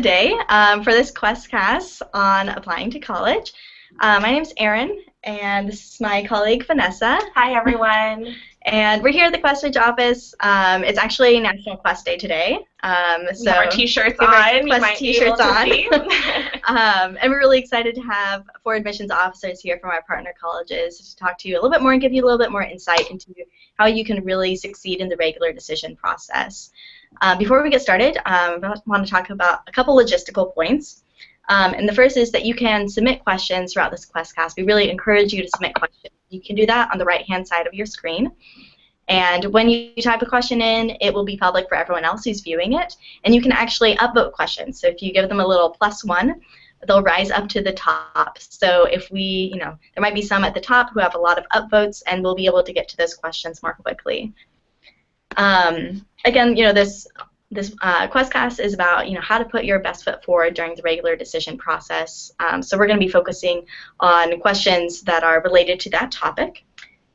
today for this QuestCast on applying to college. My name is Erin, and this is my colleague Vanessa. Hi, everyone. And we're here at the QuestBridge office. It's actually National Quest Day today. We have our t-shirts on. Quest t-shirts on. And we're really excited to have 4 admissions officers here from our partner colleges to talk to you a little bit more and give you a little bit more insight into how you can really succeed in the regular decision process. Before we get started, I want to talk about a couple logistical points. And the first is that you can submit questions throughout this QuestCast. We really encourage you to submit questions. You can do that on the right-hand side of your screen. And when you type a question in, it will be public for everyone else who's viewing it. And you can actually upvote questions. So if you give them a little +1, they'll rise up to the top. So if there might be some at the top who have a lot of upvotes, and we'll be able to get to those questions more quickly. Again, this QuestCast is about how to put your best foot forward during the regular decision process. So we're going to be focusing on questions that are related to that topic.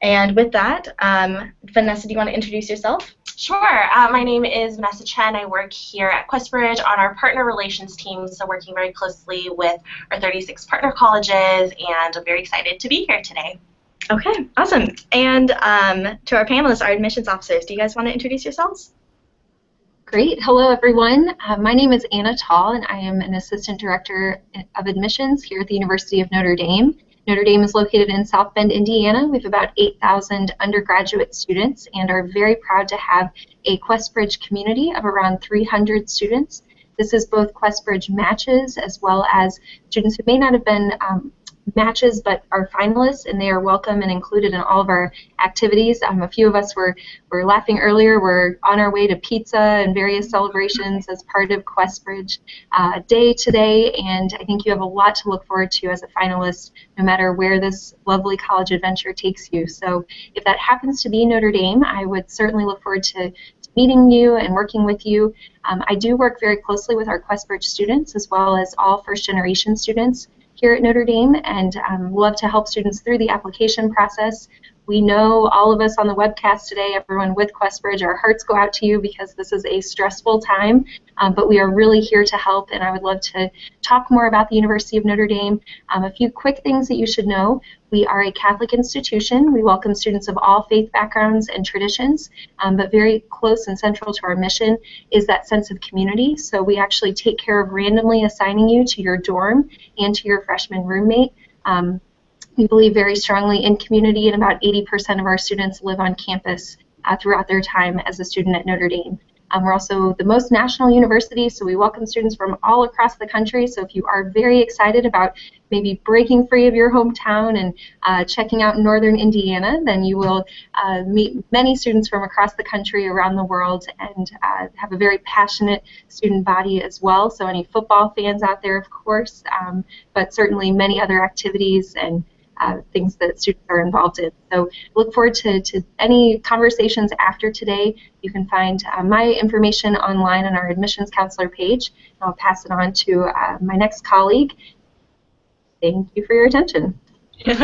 And with that, Vanessa, do you want to introduce yourself? Sure. My name is Vanessa Chen. I work here at QuestBridge on our partner relations team, so working very closely with our 36 partner colleges, and I'm very excited to be here today. Okay, awesome. And to our panelists, our admissions officers, do you guys want to introduce yourselves? Great. Hello, everyone. My name is Anna Tall, and I am an Assistant Director of Admissions here at the University of Notre Dame. Notre Dame is located in South Bend, Indiana. We have about 8,000 undergraduate students and are very proud to have a QuestBridge community of around 300 students. This is both QuestBridge matches as well as students who may not have been matches but are finalists, and they are welcome and included in all of our activities. A few of us were laughing earlier. We're on our way to pizza and various celebrations as part of QuestBridge Day today, and I think you have a lot to look forward to as a finalist no matter where this lovely college adventure takes you. So if that happens to be Notre Dame, I would certainly look forward to meeting you and working with you. I do work very closely with our QuestBridge students as well as all first-generation students here at Notre Dame, and love to help students through the application process. We know all of us on the webcast today, everyone with QuestBridge, our hearts go out to you because this is a stressful time, but we are really here to help, and I would love to talk more about the University of Notre Dame. A few quick things that you should know. We are a Catholic institution. We welcome students of all faith backgrounds and traditions, but very close and central to our mission is that sense of community. So we actually take care of randomly assigning you to your dorm and to your freshman roommate. We believe very strongly in community, and about 80% of our students live on campus throughout their time as a student at Notre Dame. We're also the most national university, so we welcome students from all across the country. So if you are very excited about maybe breaking free of your hometown and checking out northern Indiana, then you will meet many students from across the country, around the world, and have a very passionate student body as well. So any football fans out there, of course, but certainly many other activities and things that students are involved in. So look forward to any conversations after today. You can find my information online on our admissions counselor page. I'll pass it on to my next colleague. Thank you for your attention. All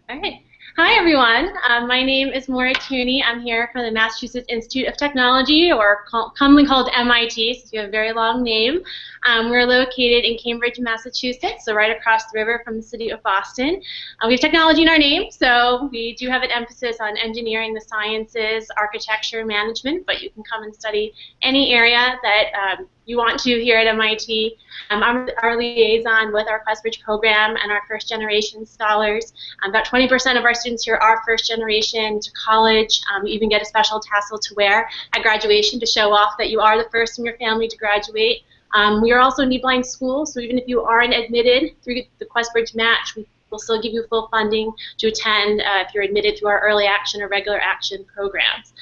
right. Hi, everyone. My name is Maura Cooney. I'm here from the Massachusetts Institute of Technology, or commonly called MIT, since we have a very long name. We're located in Cambridge, Massachusetts, so right across the river from the city of Boston. We have technology in our name, so we do have an emphasis on engineering, the sciences, architecture, management, but you can come and study any area that you want to here at MIT. I'm our liaison with our QuestBridge program and our first-generation scholars. About 20% of our students here are first-generation to college. You even get a special tassel to wear at graduation to show off that you are the first in your family to graduate. We are also a need-blind school, so even if you aren't admitted through the QuestBridge match, we will still give you full funding to attend if you're admitted through our early action or regular action programs.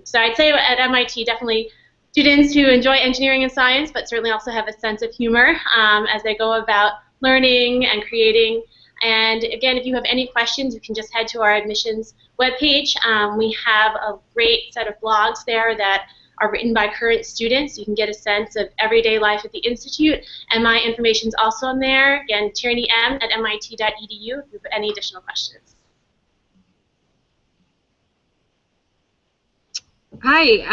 So I'd say at MIT, definitely students who enjoy engineering and science, but certainly also have a sense of humor as they go about learning and creating. And again, if you have any questions, you can just head to our admissions webpage. We have a great set of blogs there that are written by current students. You can get a sense of everyday life at the Institute, and my information is also on there. Again, tierneyM@mit.edu if you have any additional questions. Hi,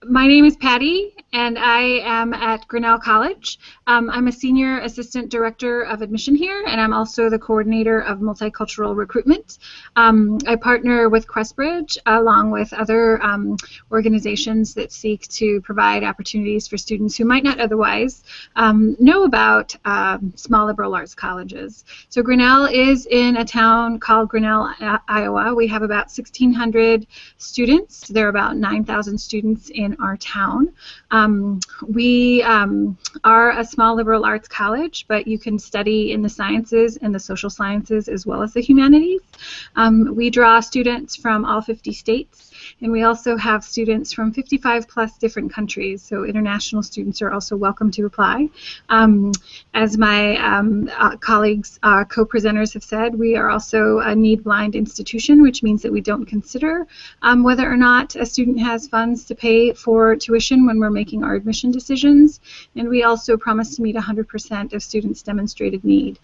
My name is Patty, and I am at Grinnell College. I'm a senior assistant director of admission here, and I'm also the coordinator of multicultural recruitment. I partner with QuestBridge along with other organizations that seek to provide opportunities for students who might not otherwise know about small liberal arts colleges. So Grinnell is in a town called Grinnell, Iowa. We have about 1,600 students. There are about 9,000 students in our town. We are a small liberal arts college, but you can study in the sciences and the social sciences as well as the humanities. We draw students from all 50 states, and we also have students from 55 plus different countries, so international students are also welcome to apply. As my colleagues, co-presenters have said, we are also a need-blind institution, which means that we don't consider whether or not a student has funds to pay for tuition when we're making our admission decisions, and we also promise to meet 100% of students' demonstrated need.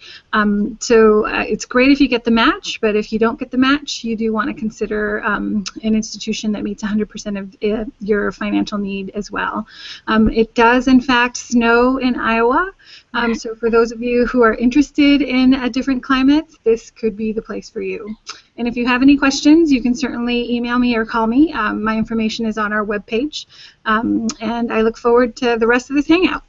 So it's great if you get the match, but if you don't get the match, you do want to consider an institution that meets 100% of your financial need as well. It does, in fact, snow in Iowa, so for those of you who are interested in a different climate, this could be the place for you. And if you have any questions, you can certainly email me or call me. My information is on our webpage, and I look forward to the rest of this hangout.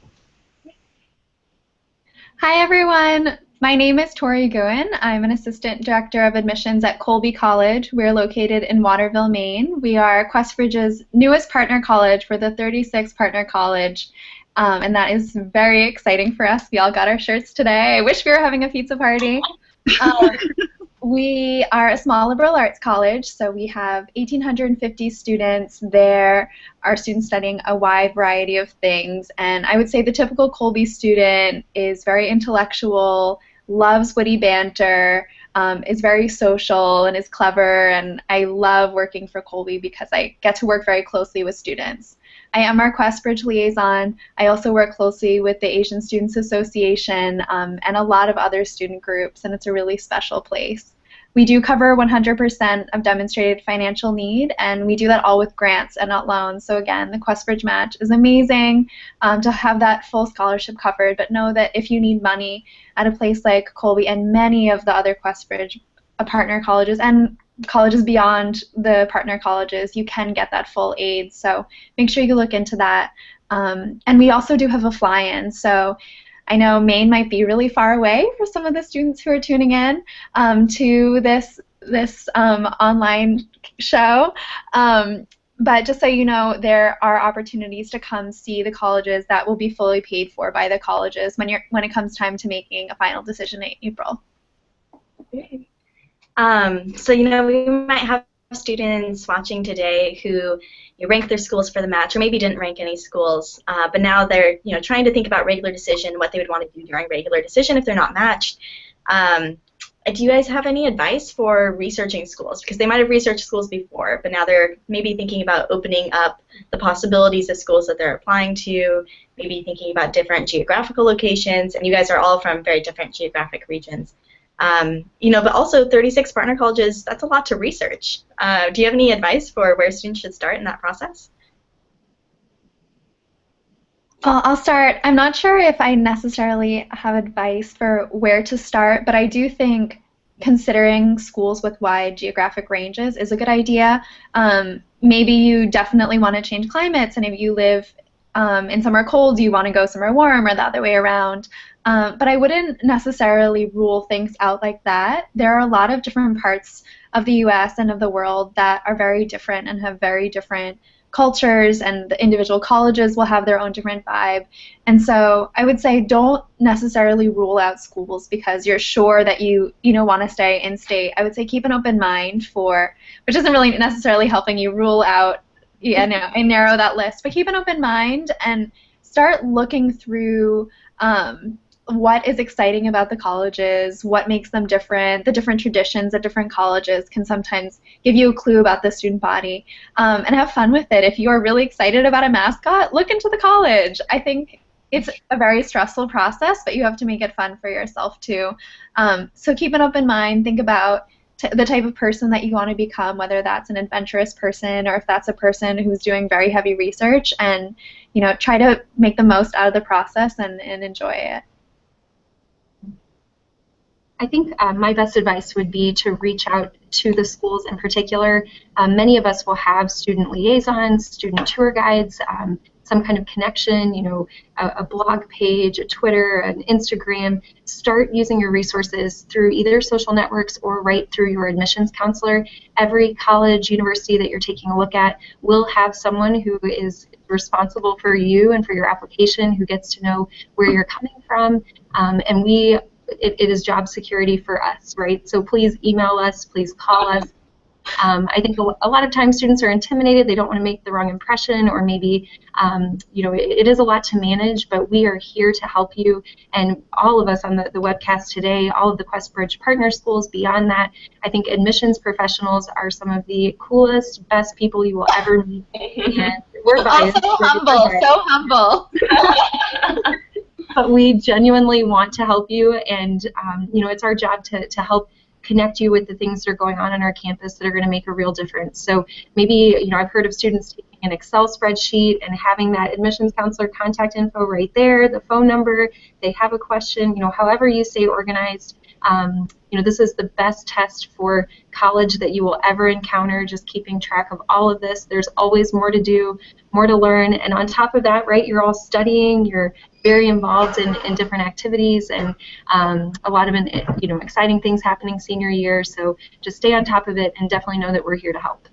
Hi, everyone. My name is Tori Goen. I'm an assistant director of admissions at Colby College. We're located in Waterville, Maine. We are QuestBridge's newest partner college. We're the 36th partner college. And that is very exciting for us. We all got our shirts today. I wish we were having a pizza party. We are a small liberal arts college, so we have 1,850 students there. Our students studying a wide variety of things, and I would say the typical Colby student is very intellectual, loves witty banter, is very social, and is clever, and I love working for Colby because I get to work very closely with students. I am our QuestBridge liaison. I also work closely with the Asian Students Association and a lot of other student groups, and it's a really special place. We do cover 100% of demonstrated financial need, and we do that all with grants and not loans. So again, the QuestBridge match is amazing to have that full scholarship covered, but know that if you need money at a place like Colby and many of the other QuestBridge partner colleges and colleges beyond the partner colleges, you can get that full aid. So make sure you look into that. And we also do have a fly-in. So I know Maine might be really far away for some of the students who are tuning in to this online show. But just so you know, there are opportunities to come see the colleges that will be fully paid for by the colleges when it comes time to making a final decision in April. Okay. So, we might have students watching today who rank their schools for the match, or maybe didn't rank any schools, but now they're trying to think about regular decision, what they would want to do during regular decision if they're not matched. Do you guys have any advice for researching schools? Because they might have researched schools before, but now they're maybe thinking about opening up the possibilities of schools that they're applying to, maybe thinking about different geographical locations, and you guys are all from very different geographic regions. But also 36 partner colleges, that's a lot to research. Do you have any advice for where students should start in that process? Well, I'll start. I'm not sure if I necessarily have advice for where to start, but I do think considering schools with wide geographic ranges is a good idea. Maybe you definitely want to change climates, and if you live in somewhere cold, you want to go somewhere warm, or the other way around. But I wouldn't necessarily rule things out like that. There are a lot of different parts of the U.S. and of the world that are very different and have very different cultures, and the individual colleges will have their own different vibe. And so I would say don't necessarily rule out schools because you're sure that you want to stay in state. I would say keep an open mind for, which isn't really necessarily helping you rule out and narrow that list, but keep an open mind and start looking through what is exciting about the colleges, what makes them different, the different traditions at different colleges can sometimes give you a clue about the student body, and have fun with it. If you are really excited about a mascot, look into the college. I think it's a very stressful process, but you have to make it fun for yourself too. So keep an open mind, think about the type of person that you want to become, whether that's an adventurous person or if that's a person who's doing very heavy research, and try to make the most out of the process and enjoy it. I think my best advice would be to reach out to the schools in particular. Many of us will have student liaisons, student tour guides, some kind of connection, a blog page, a Twitter, an Instagram. Start using your resources through either social networks or right through your admissions counselor. Every college, university that you're taking a look at will have someone who is responsible for you and for your application, who gets to know where you're coming from, and it is job security for us, right? So please email us, please call us. I think a lot of times students are intimidated, they don't want to make the wrong impression, or maybe, it is a lot to manage, but we are here to help you. And all of us on the webcast today, all of the QuestBridge partner schools, beyond that, I think admissions professionals are some of the coolest, best people you will ever meet. And we're biased. Oh, so humble. But we genuinely want to help you, and it's our job to help connect you with the things that are going on our campus that are going to make a real difference. So maybe, I've heard of students taking an Excel spreadsheet and having that admissions counselor contact info right there, the phone number, they have a question, however you stay organized. This is the best test for college that you will ever encounter, just keeping track of all of this. There's always more to do, more to learn, and on top of that, right, you're all studying, you're very involved in different activities, and a lot of exciting things happening senior year, so just stay on top of it and definitely know that we're here to help.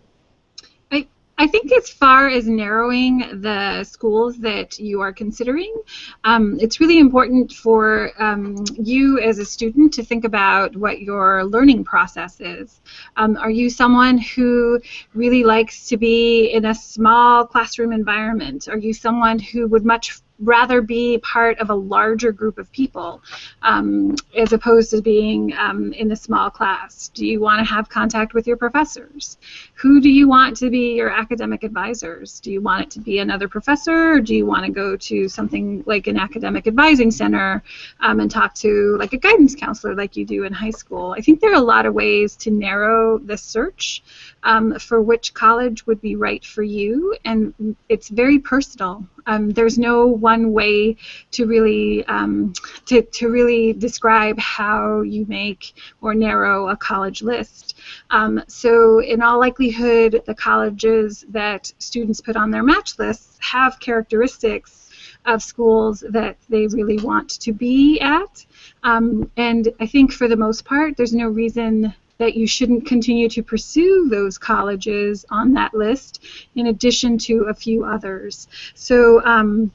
I think as far as narrowing the schools that you are considering, it's really important for you as a student to think about what your learning process is. Are you someone who really likes to be in a small classroom environment? Are you someone who would much rather be part of a larger group of people as opposed to being in a small class? Do you want to have contact with your professors? Who do you want to be your academic advisors? Do you want it to be another professor, or do you want to go to something like an academic advising center and talk to like a guidance counselor like you do in high school? I think there are a lot of ways to narrow the search for which college would be right for you, and it's very personal. There's no one way to really to really describe how you make or narrow a college list. So in all likelihood, the colleges that students put on their match lists have characteristics of schools that they really want to be at. And I think for the most part, there's no reason that you shouldn't continue to pursue those colleges on that list in addition to a few others. So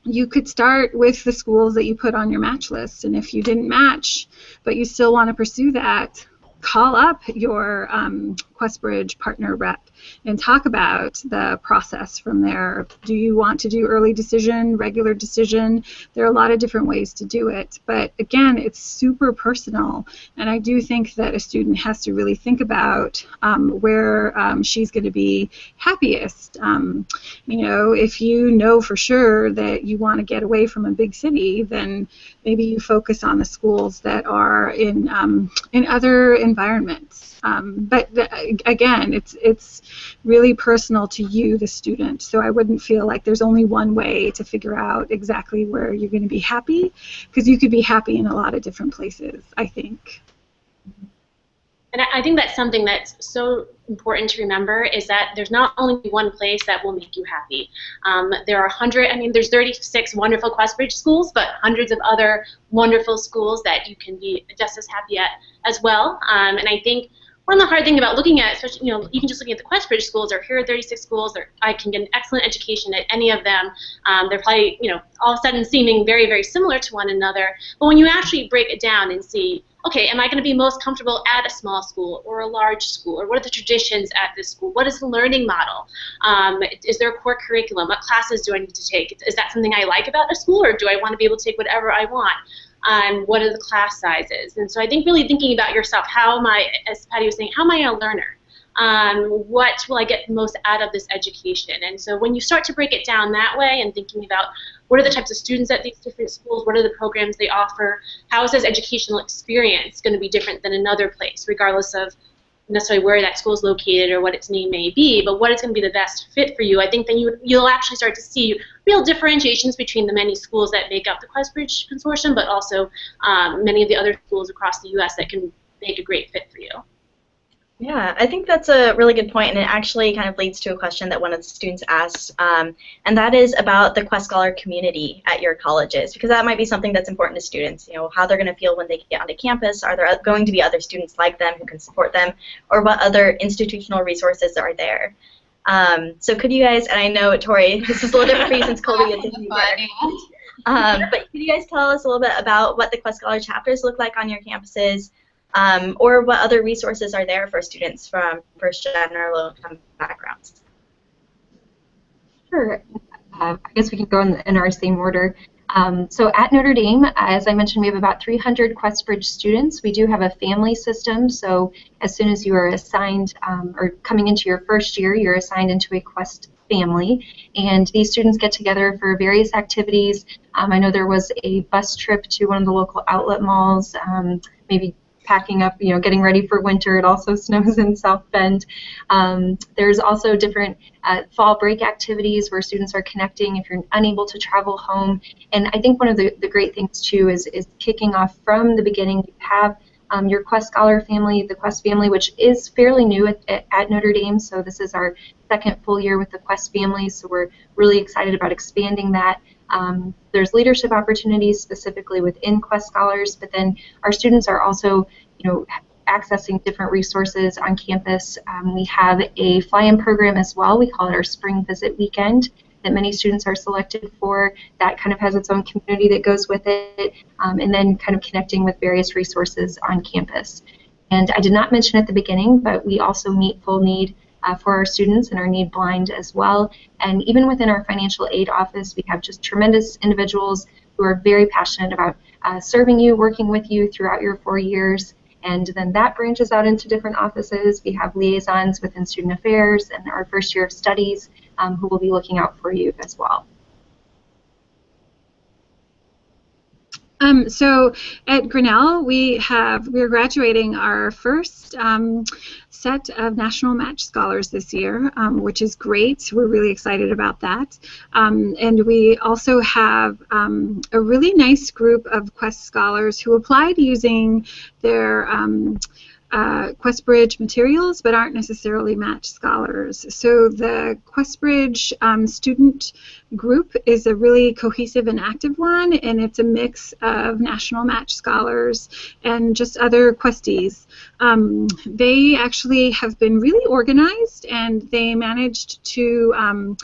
you could start with the schools that you put on your match list, and if you didn't match but you still want to pursue that, call up your QuestBridge partner rep and talk about the process from there. Do you want to do early decision, regular decision? There are a lot of different ways to do it, but again, it's super personal, and I do think that a student has to really think about where she's going to be happiest. If you know for sure that you want to get away from a big city, then maybe you focus on the schools that are in other environments. But again, it's really personal to you, the student. So I wouldn't feel like there's only one way to figure out exactly where you're going to be happy, because you could be happy in a lot of different places, I think. And I think that's something that's so important to remember, is that there's not only one place that will make you happy. There are there's 36 wonderful QuestBridge schools, but hundreds of other wonderful schools that you can be just as happy at as well. And I think one of the hard things about looking at, especially, even just looking at the QuestBridge schools, or here are 36 schools, or I can get an excellent education at any of them. They're probably, all of a sudden seeming very, very similar to one another. But when you actually break it down and see, okay, am I going to be most comfortable at a small school or a large school, or what are the traditions at this school? What is the learning model? Is there a core curriculum? What classes do I need to take? Is that something I like about a school, or do I want to be able to take whatever I want? What are the class sizes? And so I think really thinking about yourself, how am I, as Patty was saying, how am I a learner? what will I get most out of this education? And so when you start to break it down that way and thinking about what are the types of students at these different schools, what are the programs they offer, how is this educational experience going to be different than another place, regardless of necessarily where that school is located or what its name may be, but what is going to be the best fit for you. I think then you'll actually start to see real differentiations between the many schools that make up the QuestBridge Consortium, but also many of the other schools across the U.S. that can make a great fit for you. Yeah, I think that's a really good point, and it actually kind of leads to a question that one of the students asked, and that is about the Quest Scholar community at your colleges, because that might be something that's important to students, you know, how they're going to feel when they get onto campus. Are there going to be other students like them who can support them, or what other institutional resources are there? So could you guys, and I know, Tori, this is a little different for you since Colby is in but could you guys tell us a little bit about what the Quest Scholar chapters look like on your campuses? Or what other resources are there for students from first-gen or low-income backgrounds? Sure. I guess we can go in our same order. So at Notre Dame, as I mentioned, we have about 300 QuestBridge students. We do have a family system, so as soon as you are assigned or coming into your first year, you're assigned into a Quest family, and these students get together for various activities. I know there was a bus trip to one of the local outlet malls, maybe packing up, you know, getting ready for winter. It also snows in South Bend. There's also different fall break activities where students are connecting if you're unable to travel home. And I think one of the great things too is kicking off from the beginning. You have your Quest Scholar family, the Quest family, which is fairly new at Notre Dame. So this is our second full year with the Quest family. So we're really excited about expanding that. There's leadership opportunities specifically within Quest Scholars, but then our students are also, you know, accessing different resources on campus. We have a fly-in program as well. We call it our Spring Visit Weekend that many students are selected for. That kind of has its own community that goes with it, and then kind of connecting with various resources on campus. And I did not mention at the beginning, but we also meet full need for our students and are need blind as well. And even within our financial aid office, we have just tremendous individuals who are very passionate about serving you, working with you throughout your 4 years. And then that branches out into different offices. We have liaisons within student affairs and our first year of studies who will be looking out for you as well. So at Grinnell, we're graduating our first set of National Match Scholars this year, which is great. We're really excited about that. And we also have a really nice group of Quest Scholars who applied using their QuestBridge materials, but aren't necessarily Match Scholars. So the QuestBridge student group is a really cohesive and active one, and it's a mix of National Match Scholars and just other Questies. They actually have been really organized, and they managed to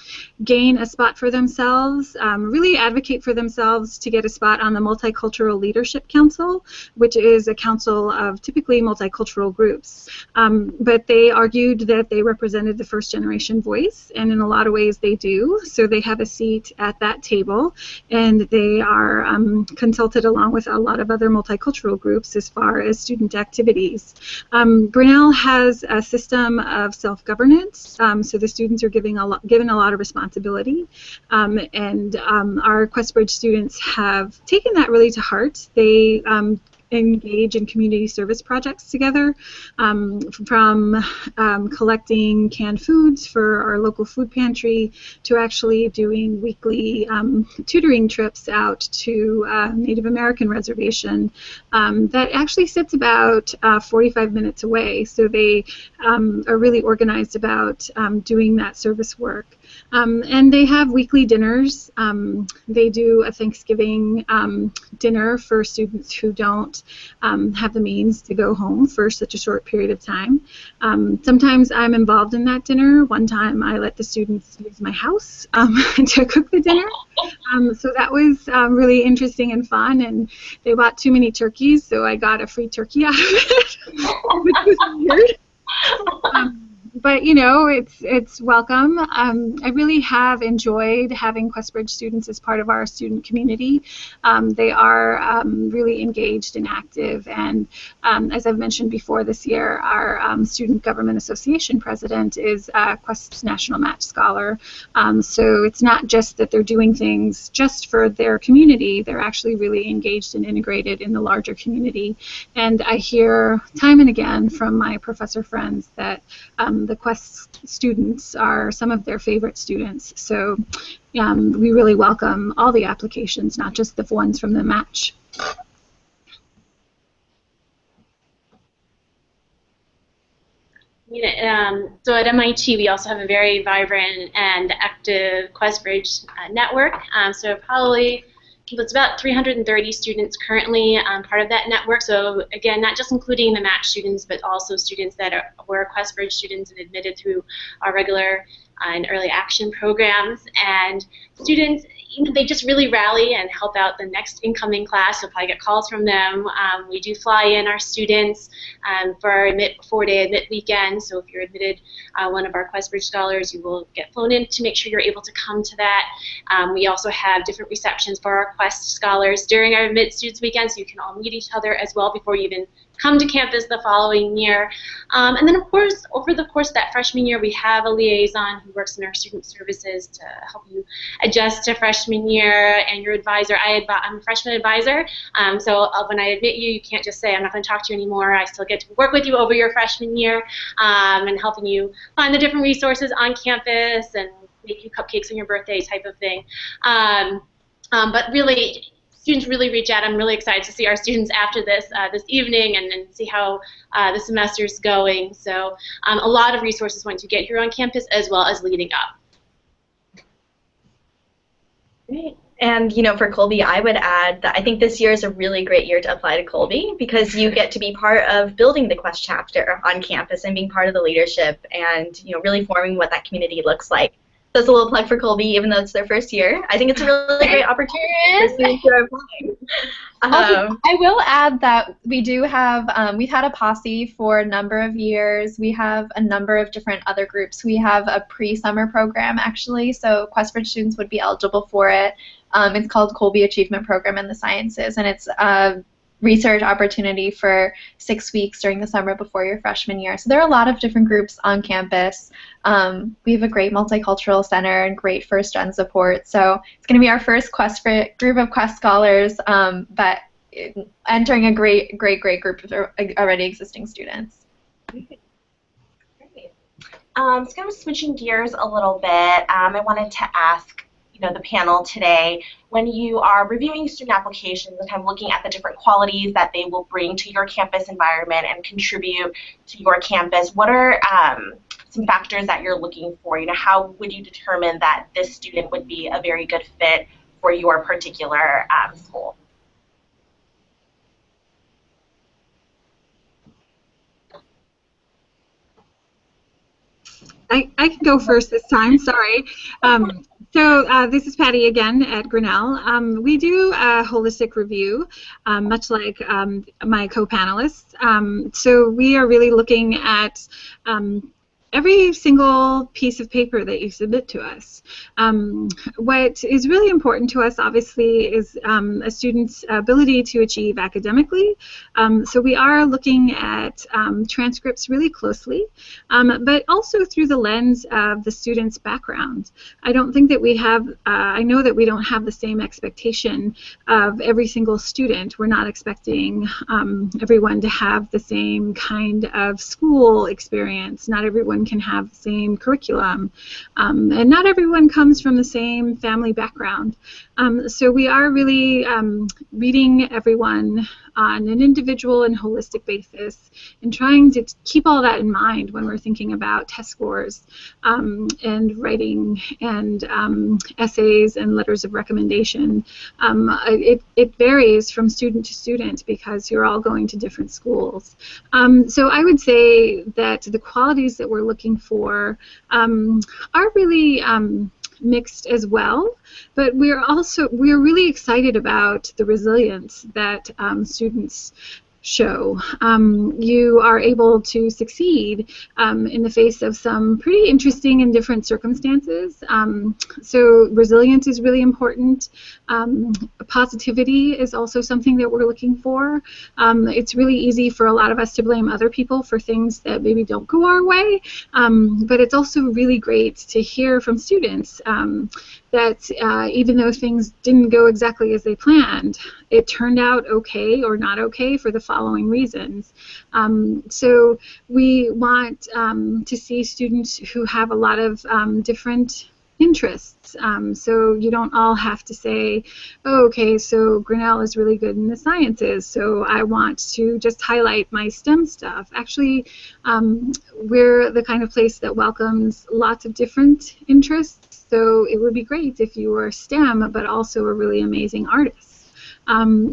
gain a spot for themselves, really advocate for themselves to get a spot on the Multicultural Leadership Council, which is a council of typically multicultural groups. But they argued that they represented the first generation voice, and in a lot of ways they do. So they have a seat at that table, and they are consulted along with a lot of other multicultural groups as far as student activities. Grinnell has a system of self-governance, so the students are given a lot of responsibility, and our QuestBridge students have taken that really to heart. They engage in community service projects together, from collecting canned foods for our local food pantry to actually doing weekly tutoring trips out to a Native American reservation that actually sits about 45 minutes away. So they are really organized about doing that service work. And they have weekly dinners. They do a Thanksgiving dinner for students who don't have the means to go home for such a short period of time. Sometimes I'm involved in that dinner. One time I let the students use my house to cook the dinner. So that was really interesting and fun, and they bought too many turkeys, so I got a free turkey out of it, which was weird. but you know, it's welcome. I really have enjoyed having Questbridge students as part of our student community. They are really engaged and active, and as I've mentioned before, this year our Student Government Association president is Quest's National Match Scholar. So it's not just that they're doing things just for their community, they're actually really engaged and integrated in the larger community. And I hear time and again from my professor friends that the Quest students are some of their favorite students. So we really welcome all the applications, not just the ones from the match. So at MIT, we also have a very vibrant and active Questbridge network. So probably it's about 330 students currently part of that network. So again, not just including the match students, but also students that were Questbridge students and admitted through our regular and early action programs. And students, they just really rally and help out the next incoming class. You'll probably get calls from them. We do fly in our students for our 4-day admit weekend. So if you're admitted one of our Questbridge scholars, you will get flown in to make sure you're able to come to that. We also have different receptions for our Quest scholars during our admit students weekend, so you can all meet each other as well before you even come to campus the following year. And then, of course, over the course of that freshman year, we have a liaison who works in our student services to help you adjust to freshman year, and your advisor. I'm a freshman advisor, so when I admit you, you can't just say, I'm not going to talk to you anymore. I still get to work with you over your freshman year and helping you find the different resources on campus and make you cupcakes on your birthday type of thing. But really, students really reach out. I'm really excited to see our students after this evening and see how the semester's going. So a lot of resources once you get here on campus as well as leading up. Great. And you know, for Colby, I would add that I think this year is a really great year to apply to Colby because you get to be part of building the Quest chapter on campus and being part of the leadership and really forming what that community looks like. That's a little plug for Colby, even though it's their first year. I think it's a really great opportunity for students who are applying. I will add that we do have, we've had a posse for a number of years. We have a number of different other groups. We have a pre-summer program, actually, so Questbridge students would be eligible for it. It's called Colby Achievement Program in the Sciences, and it's a research opportunity for 6 weeks during the summer before your freshman year. So there are a lot of different groups on campus. We have a great multicultural center and great first-gen support. So it's going to be our first group of Quest scholars, but entering a great group of already existing students. So kind of switching gears a little bit, I wanted to ask the panel today, when you are reviewing student applications and kind of looking at the different qualities that they will bring to your campus environment and contribute to your campus, what are some factors that you're looking for? How would you determine that this student would be a very good fit for your particular school? I can go first this time, sorry. So this is Patty again at Grinnell. We do a holistic review, much like my co-panelists. So we are really looking at every single piece of paper that you submit to us. What is really important to us, obviously, is a student's ability to achieve academically. So we are looking at transcripts really closely, but also through the lens of the student's background. I don't think that we have, I know that we don't have the same expectation of every single student. We're not expecting everyone to have the same kind of school experience. Not everyone can have the same curriculum, and not everyone comes from the same family background. So we are really reading everyone on an individual and holistic basis and trying to keep all that in mind when we're thinking about test scores and writing and essays and letters of recommendation. It varies from student to student because you're all going to different schools. So I would say that the qualities that we're looking for are really mixed as well, but we're really excited about the resilience that students show. You are able to succeed in the face of some pretty interesting and different circumstances. So resilience is really important. Positivity is also something that we're looking for. It's really easy for a lot of us to blame other people for things that maybe don't go our way, but it's also really great to hear from students that even though things didn't go exactly as they planned, it turned out okay or not okay for the following reasons. So we want to see students who have a lot of different interests. So you don't all have to say, oh, okay, so Grinnell is really good in the sciences, so I want to just highlight my STEM stuff. Actually, we're the kind of place that welcomes lots of different interests, so it would be great if you were STEM, but also a really amazing artist.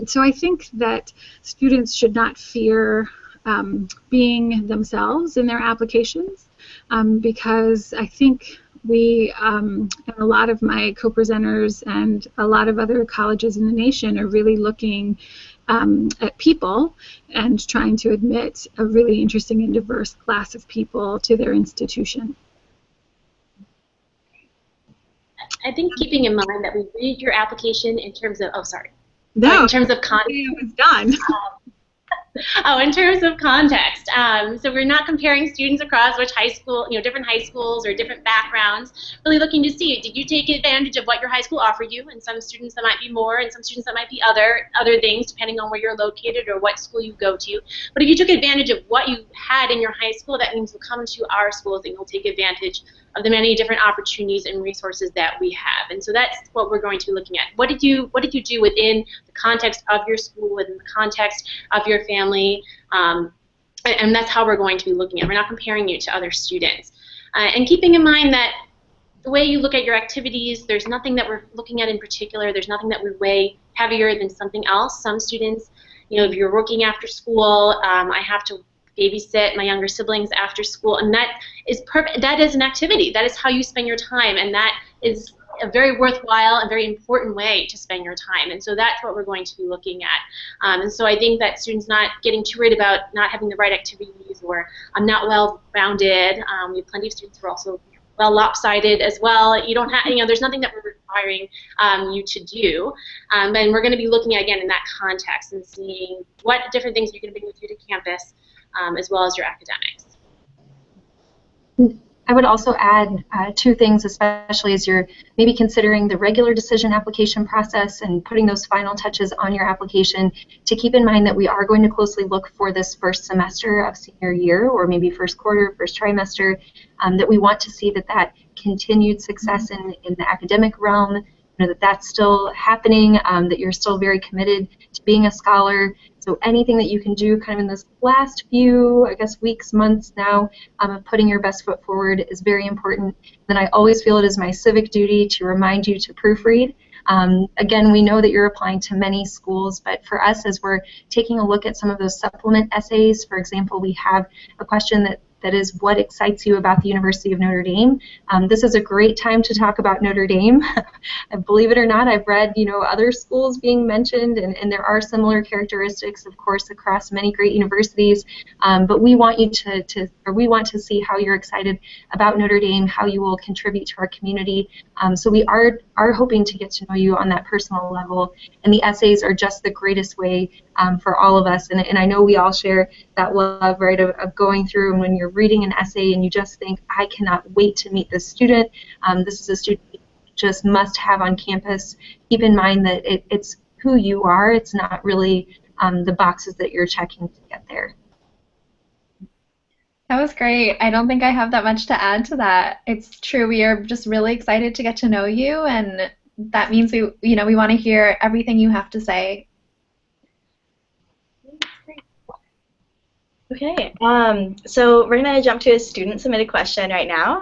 So I think that students should not fear being themselves in their applications, because I think we, and a lot of my co-presenters and a lot of other colleges in the nation are really looking at people and trying to admit a really interesting and diverse class of people to their institution. I think keeping in mind that we read your application in terms of, No, in terms of context. It was done. In terms of context. So we're not comparing students across which high school, different high schools or different backgrounds, really looking to see, did you take advantage of what your high school offered you? And some students that might be more, and some students that might be other things, depending on where you're located or what school you go to. But if you took advantage of what you had in your high school, that means you'll come to our schools and you'll take advantage of the many different opportunities and resources that we have. And so that's what we're going to be looking at. What did you do within the context of your school, within the context of your family? And that's how we're going to be looking at it. We're not comparing you to other students. And keeping in mind that the way you look at your activities, there's nothing that we're looking at in particular. There's nothing that we weigh heavier than something else. Some students, if you're working after school, I have to babysit my younger siblings after school, and that is perfect. That is an activity. That is how you spend your time, and that is a very worthwhile and very important way to spend your time. And so that's what we're going to be looking at. And so I think that students not getting too worried about not having the right activities or I'm not well-rounded. We have plenty of students who are also well lopsided as well. You don't have, there's nothing that we're requiring you to do. And we're going to be looking at, again, in that context and seeing what different things you're going to bring with you to campus, as well as your academics. I would also add two things, especially as you're maybe considering the regular decision application process and putting those final touches on your application, to keep in mind that we are going to closely look for this first semester of senior year, or maybe first quarter, first trimester, that we want to see that continued success in the academic realm, that's still happening, that you're still very committed to being a scholar. So anything that you can do kind of in this last few, I guess, weeks, months now, of putting your best foot forward is very important. Then I always feel it is my civic duty to remind you to proofread. Again, we know that you're applying to many schools, but for us, as we're taking a look at some of those supplement essays, for example, we have a question that is what excites you about the University of Notre Dame. This is a great time to talk about Notre Dame. Believe it or not, I've read other schools being mentioned, and there are similar characteristics, of course, across many great universities. But we want you we want to see how you're excited about Notre Dame, how you will contribute to our community. So we are hoping to get to know you on that personal level, and the essays are just the greatest way for all of us. And I know we all share that love, right, of going through, and when you're reading an essay and you just think, I cannot wait to meet this student. This is a student you just must have on campus. Keep in mind that it's who you are. It's not really the boxes that you're checking to get there. That was great. I don't think I have that much to add to that. It's true. We are just really excited to get to know you, and that means we want to hear everything you have to say. Okay, so we're going to jump to a student-submitted question right now.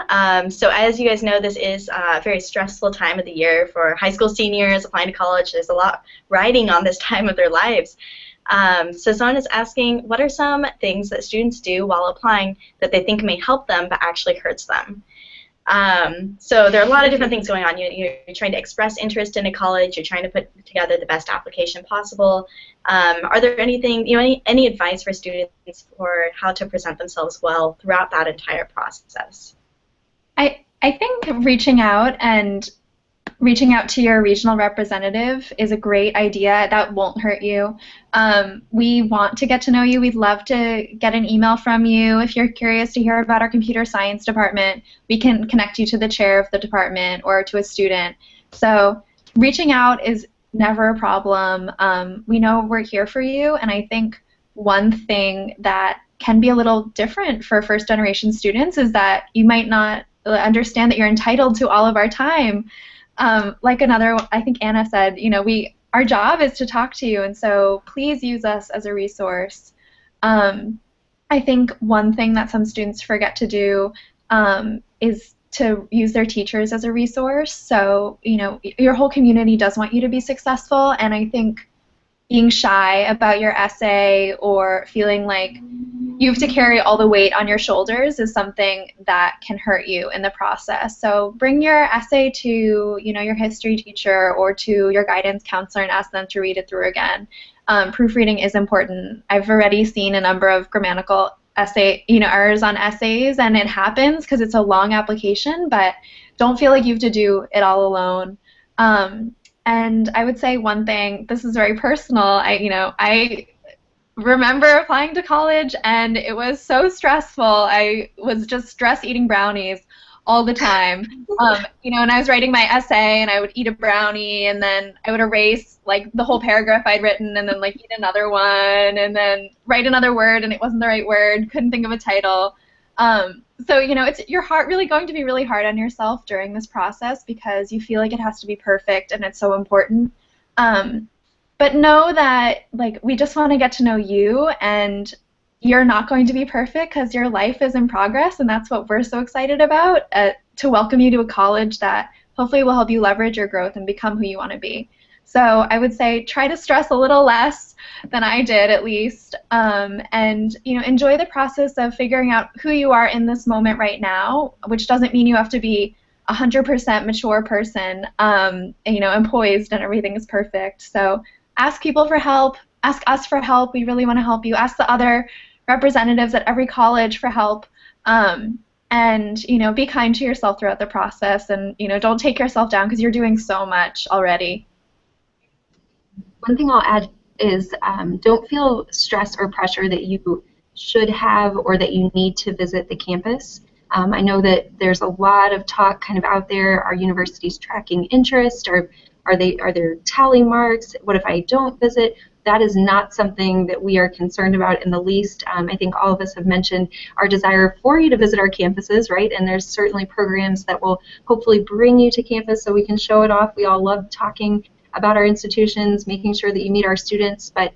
So as you guys know, this is a very stressful time of the year for high school seniors applying to college. There's a lot riding on this time of their lives. So someone is asking, what are some things that students do while applying that they think may help them but actually hurts them? So there are a lot of different things going on. You're trying to express interest in a college. You're trying to put together the best application possible. Are there anything, any advice for students for how to present themselves well throughout that entire process? I think reaching out to your regional representative is a great idea. That won't hurt you. We want to get to know you. We'd love to get an email from you. If you're curious to hear about our computer science department, we can connect you to the chair of the department or to a student. So reaching out is never a problem. We know we're here for you, and I think one thing that can be a little different for first-generation students is that you might not understand that you're entitled to all of our time. Like I think Anna said, our job is to talk to you, and so please use us as a resource. I think one thing that some students forget to do is to use their teachers as a resource. So, your whole community does want you to be successful, and I think being shy about your essay or feeling like you have to carry all the weight on your shoulders is something that can hurt you in the process. So bring your essay to, your history teacher or to your guidance counselor and ask them to read it through again. Proofreading is important. I've already seen a number of grammatical errors on essays, and it happens because it's a long application, but don't feel like you have to do it all alone. And I would say one thing, this is very personal, I remember applying to college and it was so stressful. I was just stress eating brownies all the time. And I was writing my essay and I would eat a brownie and then I would erase like the whole paragraph I'd written and then like eat another one and then write another word and it wasn't the right word, couldn't think of a title. So you're really going to be really hard on yourself during this process because you feel like it has to be perfect and it's so important. But know that we just want to get to know you, and you're not going to be perfect because your life is in progress, and that's what we're so excited about, to welcome you to a college that hopefully will help you leverage your growth and become who you want to be. So I would say try to stress a little less than I did, at least, and enjoy the process of figuring out who you are in this moment right now, which doesn't mean you have to be 100% mature person, and poised and everything is perfect. So ask people for help. Ask us for help. We really want to help you. Ask the other representatives at every college for help, and be kind to yourself throughout the process, and don't take yourself down because you're doing so much already. One thing I'll add is don't feel stress or pressure that you should have or that you need to visit the campus. I know that there's a lot of talk kind of out there. Are universities tracking interest? Are there tally marks? What if I don't visit? That is not something that we are concerned about in the least. I think all of us have mentioned our desire for you to visit our campuses, right? And there's certainly programs that will hopefully bring you to campus so we can show it off. We all love talking about our institutions, making sure that you meet our students. But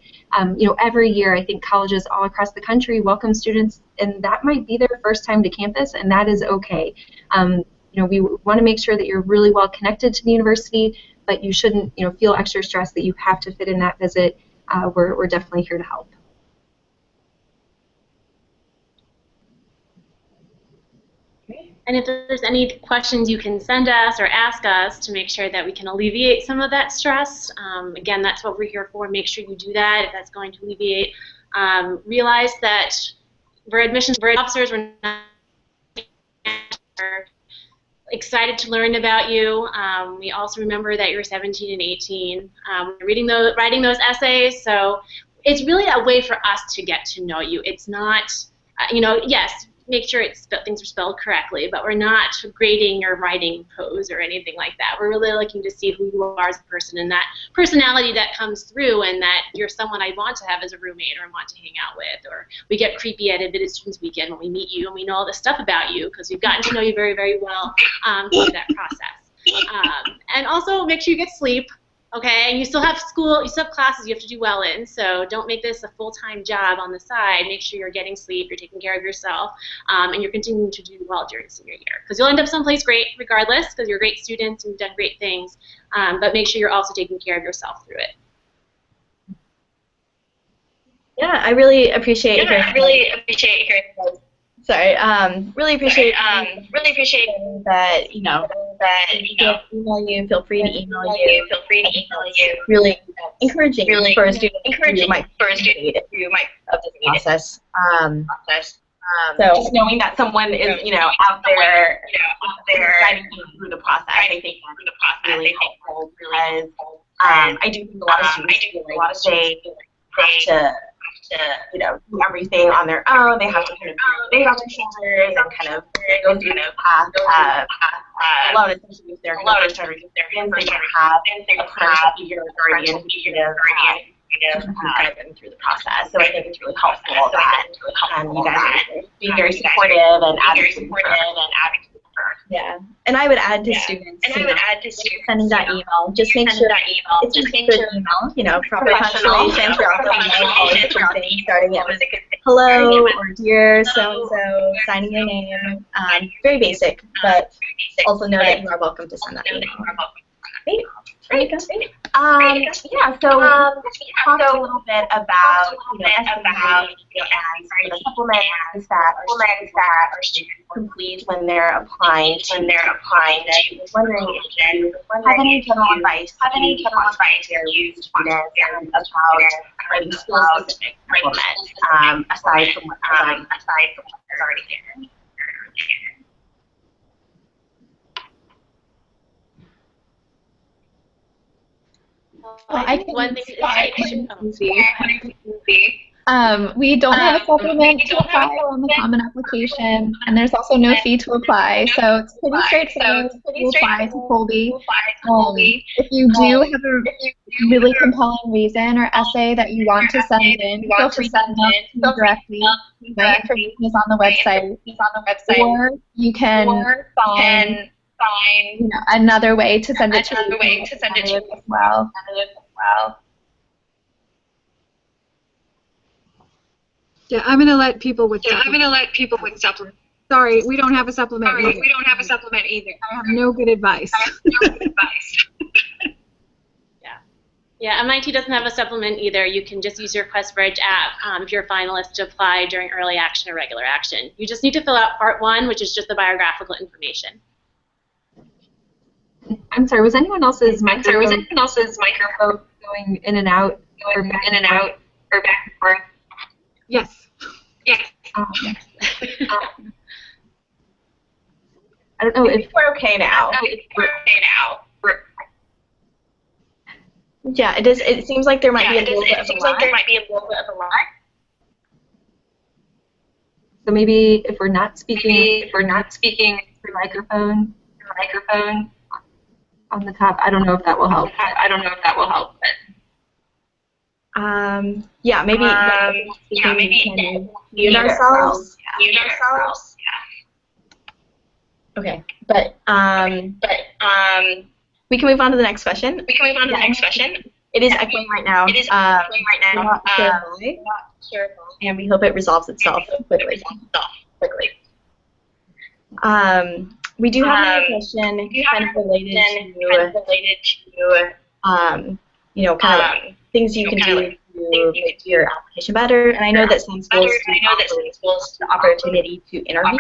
every year I think colleges all across the country welcome students, and that might be their first time to campus, and that is okay. We want to make sure that you're really well connected to the university, but you shouldn't feel extra stressed that you have to fit in that visit. We're definitely here to help. And if there's any questions, you can send us or ask us to make sure that we can alleviate some of that stress. Again, that's what we're here for. Make sure you do that if that's going to alleviate. Realize that we're admissions officers. We're not excited to learn about you. We also remember that you're 17 and 18. We're writing those essays, so it's really a way for us to get to know you. It's not, yes, make sure things are spelled correctly, but we're not grading your writing prose or anything like that. We're really looking to see who you are as a person and that personality that comes through, and that you're someone I want to have as a roommate or want to hang out with. Or we get creepy at Admitted Students Weekend when we meet you and we know all this stuff about you because we've gotten to know you very, very well through that process. And also make sure you get sleep. Okay, and you still have school, you still have classes you have to do well in, so don't make this a full-time job on the side. Make sure you're getting sleep, you're taking care of yourself, and you're continuing to do well during senior year. Because you'll end up someplace great regardless, because you're great students and you've done great things, but make sure you're also taking care of yourself through it. Yeah, I really appreciate hearing Sorry. Really appreciate that. Email you. Feel free to email you. Really encouraging for a student who might participate of this process. So just knowing that someone is, out there guiding you through the process, I think that's really helpful because I do think a lot of students feel like they have to, do everything on their own. They have to kind of do it on their shoulders and kind of go through the path alone, especially if they're first generation students. They don't have a parent figure or guardian who kind of going through the process. So I think it's really helpful that you guys are being very supportive and advocating for. Yeah, and I would add to students, sending that email. Just make sure it's a good email, proper punctuation throughout the email, always a good thing, starting it with hello or dear so-and-so, signing your name. Very basic, but also know that you are welcome to send that email. Great. Yeah, so we talked a little bit about, estimating and the supplements that our students complete when they're applying to. Wondering if you have any general advice to students about writing school-specific supplements, aside from what's already there. I think one thing we don't have a supplement to apply on the common application, and there's also no fee to apply, so it's pretty straightforward to apply to Colby. If you do have a really compelling reason or essay that you want to send in, feel free to email me directly. My information is on the website, or you can find another way to send it to you as well. Yeah, I'm going to let people with supplements. Sorry, we don't have a supplement either. I have no good advice. Yeah, MIT doesn't have a supplement either. You can just use your QuestBridge app if you're a finalist to apply during early action or regular action. You just need to fill out Part 1, which is just the biographical information. I'm sorry, was anyone else's microphone going in and out or back and forth? Yes. Yes. I don't know if we're okay now. Yeah, it does. It seems like there might be a little bit of a lag. So maybe if we're not speaking through microphone on the top, I don't know if that will help. Yeah, maybe mute ourselves. Okay, but we can move on to the next question. It is echoing right now. We're not sure why, and we hope it resolves itself quickly. We do have another question kind of related to kind of things you can do to make your application better. And I know that some schools offer the opportunity to interview.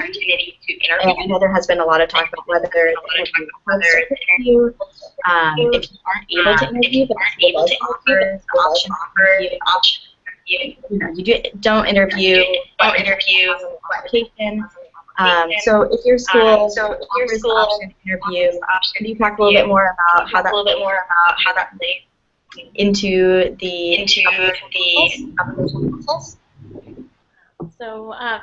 And I know there has been a lot of talk about whether the interview will interview. If you aren't able to interview, but the school does offer the option you don't interview application. So if your school offers the option to interview, can you talk a little bit more about how that relates into the application process? So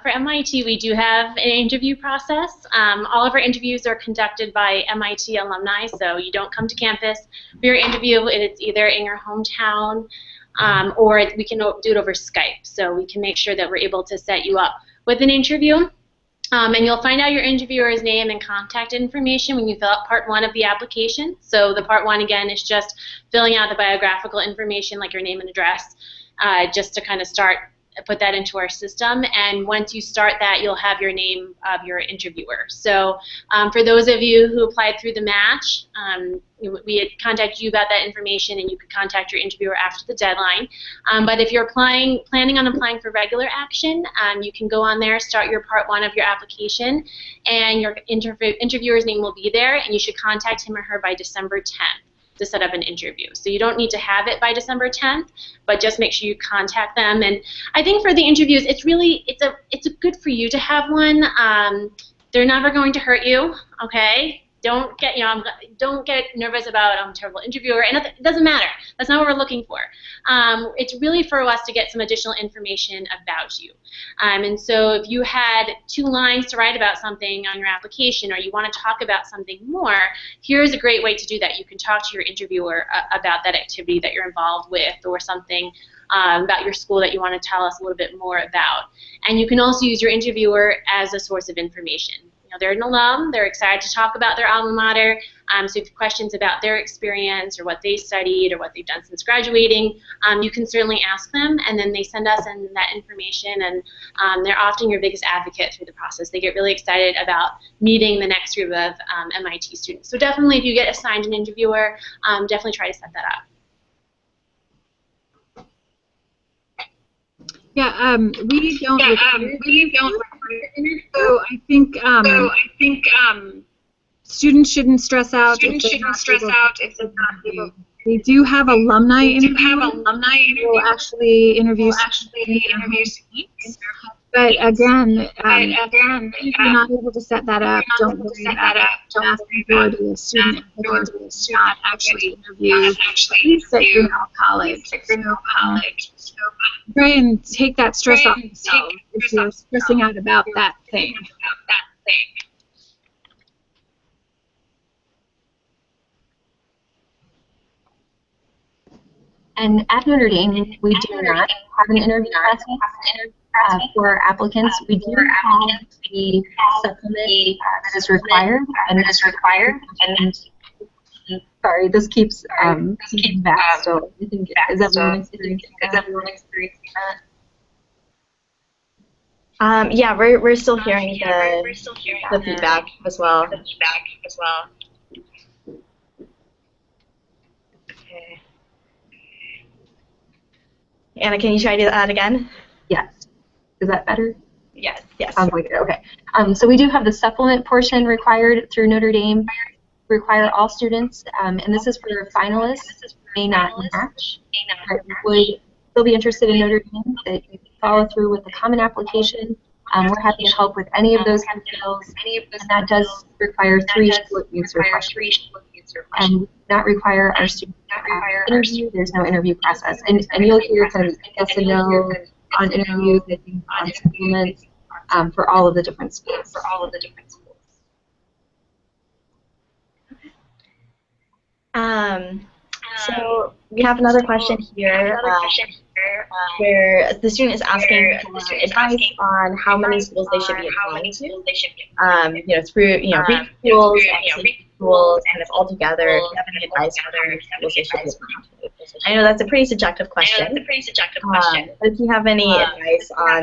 for MIT, we do have an interview process. All of our interviews are conducted by MIT alumni, so you don't come to campus for your interview. It's either in your hometown or we can do it over Skype. So we can make sure that we're able to set you up with an interview. And you'll find out your interviewer's name and contact information when you fill out Part 1 of the application. So the Part 1, again, is just filling out the biographical information like your name and address, just to kind of start put that into our system, and once you start that, you'll have your name of your interviewer. So for those of you who applied through the match, we had contacted you about that information, and you could contact your interviewer after the deadline. But if you're planning on applying for regular action, you can go on there, start your part 1 of your application, and your interviewer's name will be there, and you should contact him or her by December 10th. To set up an interview. So you don't need to have it by December 10th, but just make sure you contact them. And I think for the interviews, it's good for you to have one. They're never going to hurt you, okay? Don't get nervous about I'm a terrible interviewer, and it doesn't matter. That's not what we're looking for. It's really for us to get some additional information about you. And so if you had 2 lines to write about something on your application, or you want to talk about something more, here's a great way to do that. You can talk to your interviewer about that activity that you're involved with, or something about your school that you want to tell us a little bit more about. And you can also use your interviewer as a source of information. They're an alum, they're excited to talk about their alma mater, so if you have questions about their experience or what they studied or what they've done since graduating, you can certainly ask them, and then they send us in that information, and they're often your biggest advocate through the process. They get really excited about meeting the next group of MIT students. So definitely, if you get assigned an interviewer, definitely try to set that up. Yeah, we don't require it. So I think students shouldn't stress out if they're not able. We do have alumni interviews. We'll actually interview students. But again, if you're not able to set that up, don't worry about it. The vast majority of student applicants do not actually interview, at least at Grinnell College. So try and take that stress off yourself if you're stressing out about that thing. And at Notre Dame, we do not have an interview process for our applicants. We do have the supplement that is required, and sorry, this keeps coming back. So I think is everyone experiencing that? Yeah, we're still hearing the feedback as well. Okay. Anna, can you try to do that again? Yes. Is that better? Yes. Okay. So we do have the supplement portion required through Notre Dame. Require all students, and this is for finalists, may not match, but would still be interested in Notre Dame, that you follow through with the common application. We're happy to help with any of those details, and that does require 3 short answer questions. And not require our students to interview. There's no interview process, and you'll hear kind of yes and no on interviews, I think on supplements for all of the different schools. So we have another question here where the student is asking for advice on how many schools they should be applying to. Through REAP schools, schools, kind of all together. Do you have any advice on how many schools they should be applying to? I know that's a pretty subjective question. But if you have any advice on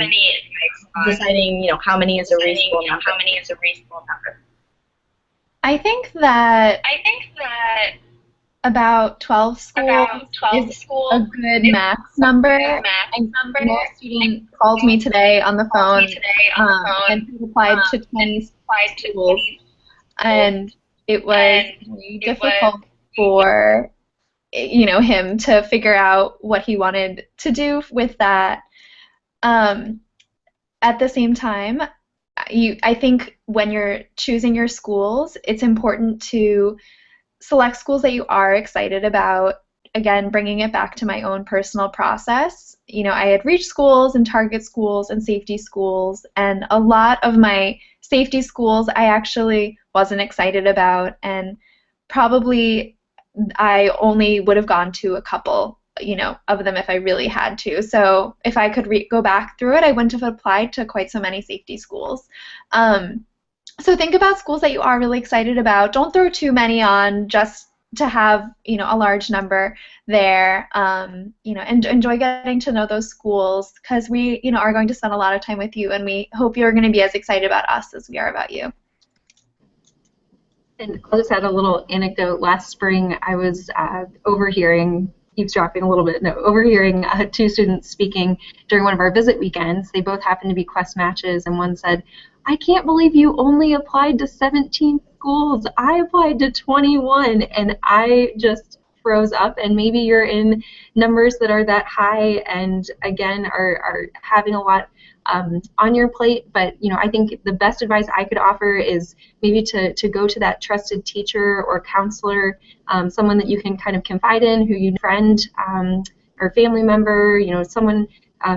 deciding, how many is a reasonable number. I think that about 12 schools is a good max number. A student called me today on the phone and he applied to 20 schools, and it was very difficult for him to figure out what he wanted to do with that. At the same time, I think when you're choosing your schools, it's important to select schools that you are excited about. Again, bringing it back to my own personal process. I had reach schools and target schools and safety schools, and a lot of my safety schools I actually wasn't excited about, and probably I only would have gone to a couple, of them if I really had to. So if I could go back through it, I wouldn't have applied to quite so many safety schools. So think about schools that you are really excited about. Don't throw too many on just to have, you know, a large number there, you know, and enjoy getting to know those schools, because we, you know, are going to spend a lot of time with you, and we hope you're going to be as excited about us as we are about you. And I'll just add a little anecdote. Last spring, I was overhearing, eavesdropping a little bit, no, overhearing two students speaking during one of our visit weekends. They both happened to be Quest matches, and one said, "I can't believe you only applied to 17 schools. I applied to 21, and I just froze up." And maybe you're in numbers that are that high, and again, are having a lot on your plate. But you know, I think the best advice I could offer is maybe to go to that trusted teacher or counselor, someone that you can kind of confide in, who you friend or family member, you know, someone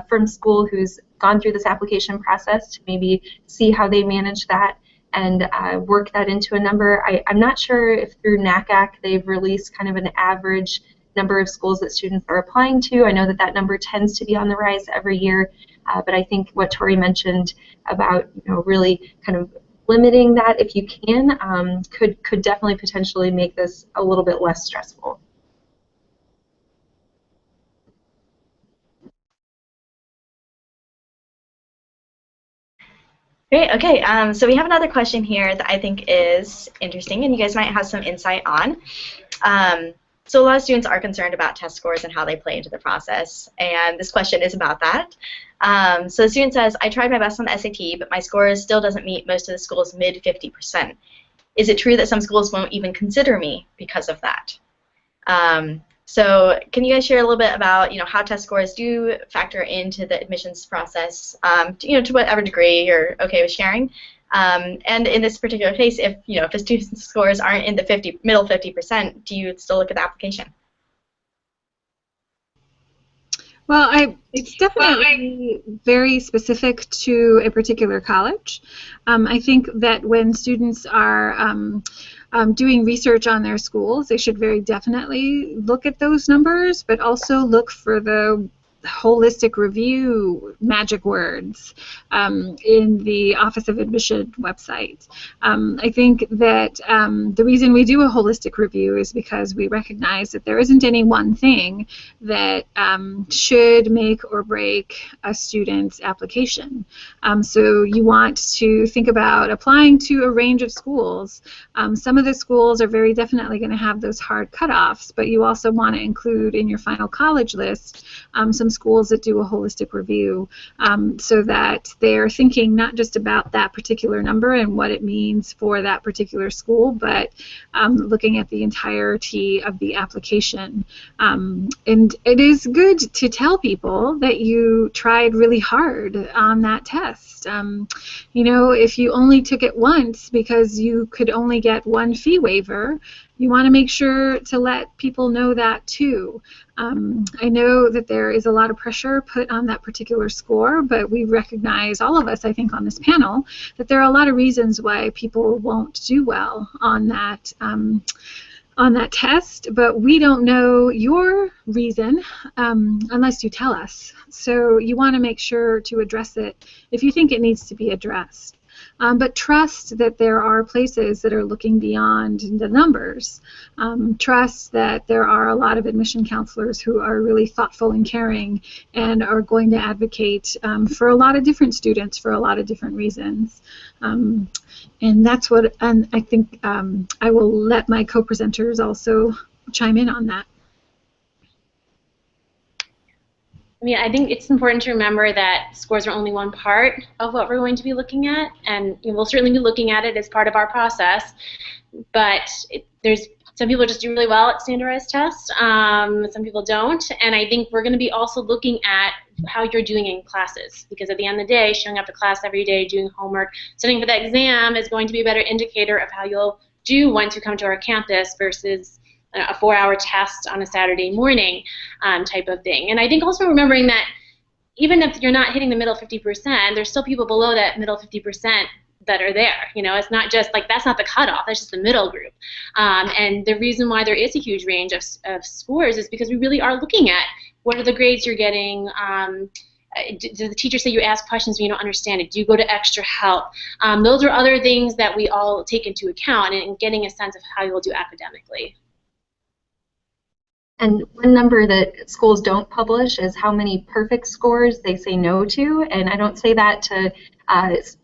from school who's gone through this application process, to maybe see how they manage that and work that into a number. I'm not sure if through NACAC they've released kind of an average number of schools that students are applying to. I know that that number tends to be on the rise every year, but I think what Tori mentioned about, you know, really kind of limiting that if you can, could definitely potentially make this a little bit less stressful. Great. Okay. So we have another question here that I think is interesting, and you guys might have some insight on. So a lot of students are concerned about test scores and how they play into the process, and this question is about that. So the student says, "I tried my best on the SAT, but my score still doesn't meet most of the schools' mid 50%. Is it true that some schools won't even consider me because of that?" So can you guys share a little bit about, you know, how test scores do factor into the admissions process, you know, to whatever degree you're okay with sharing? And in this particular case, if, you know, if a student's scores aren't in the middle 50%, do you still look at the application? Well, it's definitely very specific to a particular college. I think that when students are doing research on their schools, they should very definitely look at those numbers, but also look for the holistic review magic words in the Office of Admission website. I think that the reason we do a holistic review is because we recognize that there isn't any one thing that should make or break a student's application. So you want to think about applying to a range of schools. Some of the schools are very definitely going to have those hard cutoffs, but you also want to include in your final college list some schools that do a holistic review, so that they're thinking not just about that particular number and what it means for that particular school, but looking at the entirety of the application. And it is good to tell people that you tried really hard on that test. You know, if you only took it once because you could only get one fee waiver, you want to make sure to let people know that too. I know that there is a lot of pressure put on that particular score, but we recognize, all of us, I think, on this panel, that there are a lot of reasons why people won't do well on that test, but we don't know your reason unless you tell us. So you want to make sure to address it if you think it needs to be addressed. But trust that there are places that are looking beyond the numbers. Trust that there are a lot of admission counselors who are really thoughtful and caring and are going to advocate for a lot of different students for a lot of different reasons. And that's what I think I will let my co-presenters also chime in on that. I mean, I think it's important to remember that scores are only one part of what we're going to be looking at, and we'll certainly be looking at it as part of our process. But there's some people just do really well at standardized tests, some people don't, and I think we're going to be also looking at how you're doing in classes, because at the end of the day, showing up to class every day, doing homework, studying for the exam is going to be a better indicator of how you'll do once you come to our campus versus a 4-hour test on a Saturday morning type of thing. And I think also remembering that even if you're not hitting the middle 50%, there's still people below that middle 50% that are there. You know, it's not just like, that's not the cutoff, that's just the middle group. And the reason why there is a huge range of scores is because we really are looking at what are the grades you're getting. Do the teachers say you ask questions when you don't understand it? Do you go to extra help? Those are other things that we all take into account in getting a sense of how you'll do academically. And one number that schools don't publish is how many perfect scores they say no to. And I don't say that to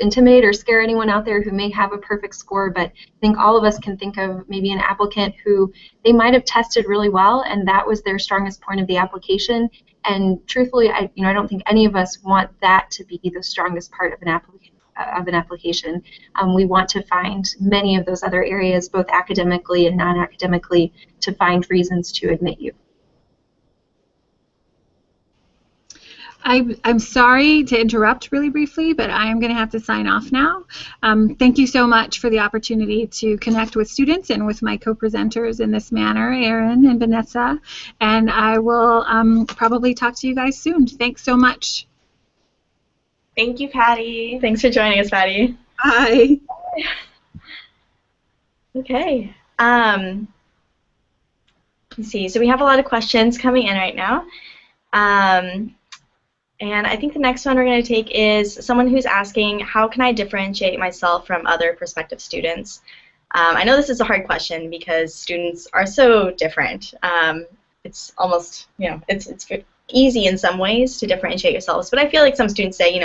intimidate or scare anyone out there who may have a perfect score, but I think all of us can think of maybe an applicant who they might have tested really well and that was their strongest point of the application. And truthfully, I don't think any of us want that to be the strongest part of an application. We want to find many of those other areas, both academically and non-academically, to find reasons to admit you. I'm sorry to interrupt really briefly, but I am going to have to sign off now. Thank you so much for the opportunity to connect with students and with my co-presenters in this manner, Erin and Vanessa, and I will probably talk to you guys soon. Thanks so much. Thank you, Patty. Thanks for joining us, Patty. Bye. Okay. Let's see. So we have a lot of questions coming in right now. And I think the next one we're going to take is someone who's asking, how can I differentiate myself from other prospective students? I know this is a hard question because students are so different. It's almost, it's easy in some ways to differentiate yourselves, but I feel like some students say,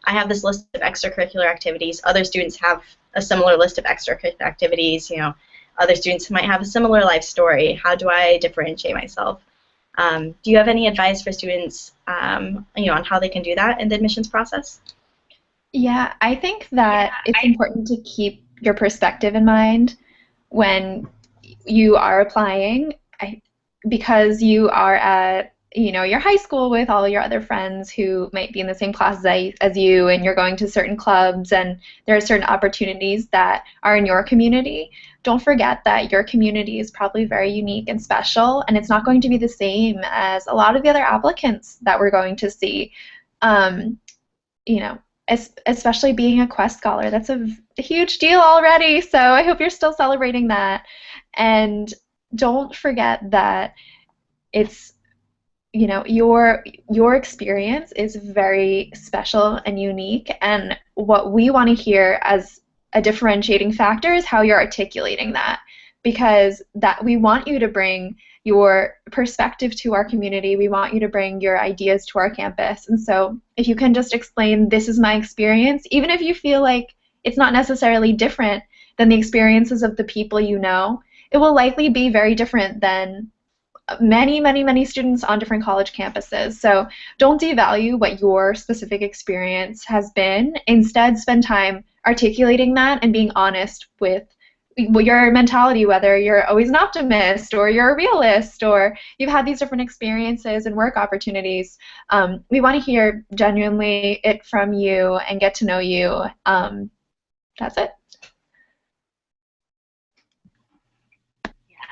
I have this list of extracurricular activities. Other students have a similar list of extracurricular activities. Other students might have a similar life story. How do I differentiate myself? Do you have any advice for students, on how they can do that in the admissions process? Yeah, I think that it's important to keep your perspective in mind when you are applying, because you are at your high school with all your other friends who might be in the same classes as you, and you're going to certain clubs, and there are certain opportunities that are in your community. Don't forget that your community is probably very unique and special, and it's not going to be the same as a lot of the other applicants that we're going to see. Especially being a Quest Scholar, that's a huge deal already, so I hope you're still celebrating that. And don't forget that it's your experience is very special and unique, and what we want to hear as a differentiating factor is how you're articulating that, because we want you to bring your perspective to our community. We want you to bring your ideas to our campus. And so if you can just explain, this is my experience, even if you feel like it's not necessarily different than the experiences of the people you know, it will likely be very different than many, many, many students on different college campuses. So don't devalue what your specific experience has been. Instead, spend time articulating that and being honest with your mentality, whether you're always an optimist or you're a realist or you've had these different experiences and work opportunities. We want to hear genuinely it from you and get to know you. That's it.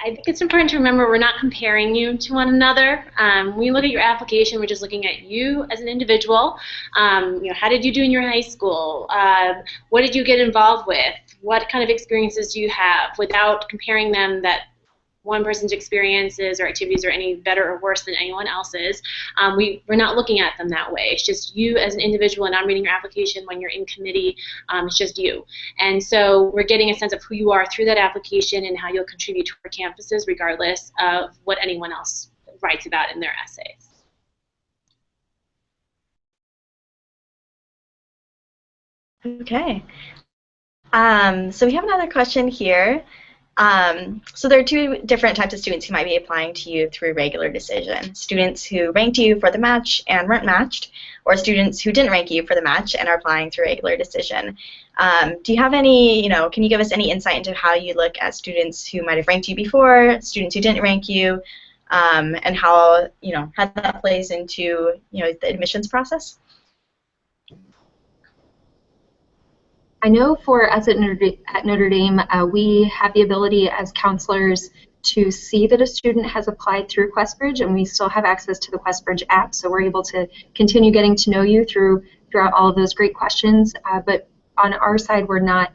I think it's important to remember we're not comparing you to one another. When we look at your application, we're just looking at you as an individual. How did you do in your high school? What did you get involved with? What kind of experiences do you have? Without comparing them that one person's experiences or activities are any better or worse than anyone else's. We're not looking at them that way. It's just you as an individual, and I'm reading your application when you're in committee. It's just you. And so we're getting a sense of who you are through that application and how you'll contribute to our campuses regardless of what anyone else writes about in their essays. Okay. So we have another question here. So there are two different types of students who might be applying to you through regular decision. Students who ranked you for the match and weren't matched, or students who didn't rank you for the match and are applying through regular decision. Do you have any, can you give us any insight into how you look at students who might have ranked you before, students who didn't rank you, and how, how that plays into, the admissions process? I know for us at Notre Dame, we have the ability as counselors to see that a student has applied through QuestBridge, and we still have access to the QuestBridge app, so we're able to continue getting to know you throughout all of those great questions. But on our side, we're not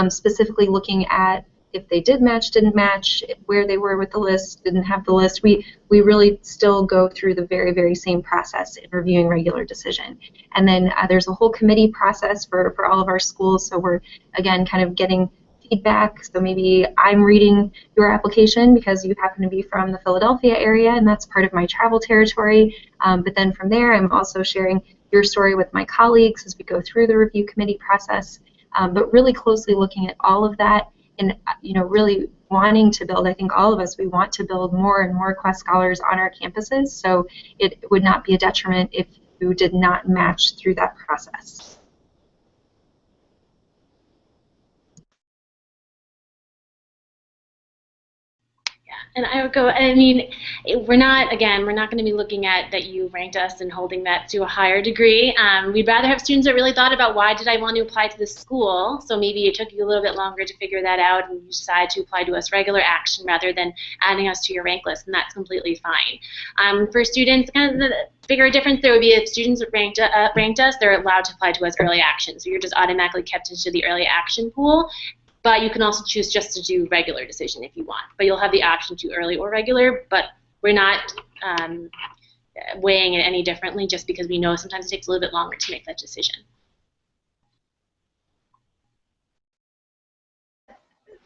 specifically looking at if they did match, didn't match, where they were with the list, didn't have the list. We really still go through the very, very same process in reviewing regular decision. And then there's a whole committee process for all of our schools, so we're, again, kind of getting feedback. So maybe I'm reading your application because you happen to be from the Philadelphia area, and that's part of my travel territory. But then from there, I'm also sharing your story with my colleagues as we go through the review committee process. But really closely looking at all of that, and really wanting to build, I think all of us, we want to build more and more Quest Scholars on our campuses, so it would not be a detriment if you did not match through that process. And I would go, I mean, we're not going to be looking at that you ranked us and holding that to a higher degree. We'd rather have students that really thought about, why did I want to apply to this school? So maybe it took you a little bit longer to figure that out and you decided to apply to us regular action rather than adding us to your rank list, and that's completely fine. For students, kind of the bigger difference there would be if students ranked us, they're allowed to apply to us early action. So you're just automatically kept into the early action pool. But you can also choose just to do regular decision if you want. But you'll have the option to early or regular, but we're not weighing it any differently just because we know sometimes it takes a little bit longer to make that decision.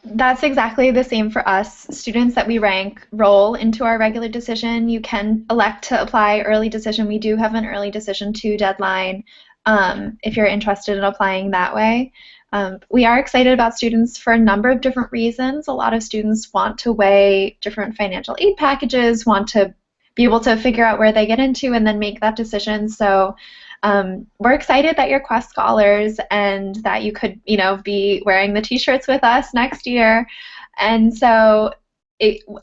That's exactly the same for us. Students that we rank roll into our regular decision. You can elect to apply early decision. We do have an early decision 2 deadline if you're interested in applying that way. We are excited about students for a number of different reasons. A lot of students want to weigh different financial aid packages, want to be able to figure out where they get into and then make that decision. So we're excited that you're Quest Scholars and that you could, be wearing the t-shirts with us next year. And so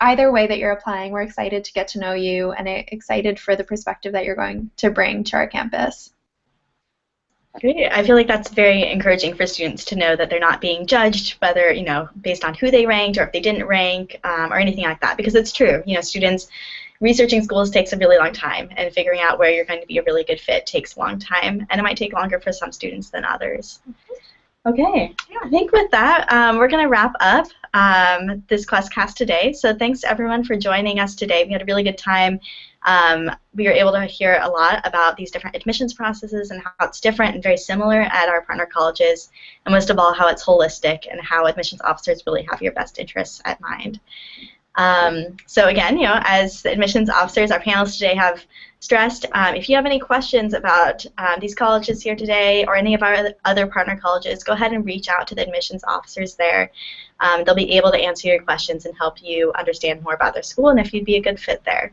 either way that you're applying, we're excited to get to know you and excited for the perspective that you're going to bring to our campus. Great. I feel like that's very encouraging for students to know that they're not being judged, whether, based on who they ranked or if they didn't rank or anything like that, because it's true. students researching schools takes a really long time, and figuring out where you're going to be a really good fit takes a long time, and it might take longer for some students than others. Okay, I think with that, we're going to wrap up this QuestCast today. So thanks to everyone for joining us today. We had a really good time. We were able to hear a lot about these different admissions processes and how it's different and very similar at our partner colleges, and most of all, how it's holistic and how admissions officers really have your best interests at mind. So again, as the admissions officers, our panelists today have stressed, if you have any questions about these colleges here today or any of our other partner colleges, go ahead and reach out to the admissions officers there. They'll be able to answer your questions and help you understand more about their school and if you'd be a good fit there.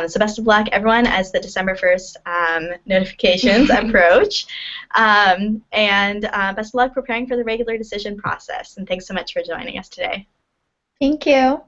So best of luck, everyone, as the December 1st notifications approach. And best of luck preparing for the regular decision process. And thanks so much for joining us today. Thank you.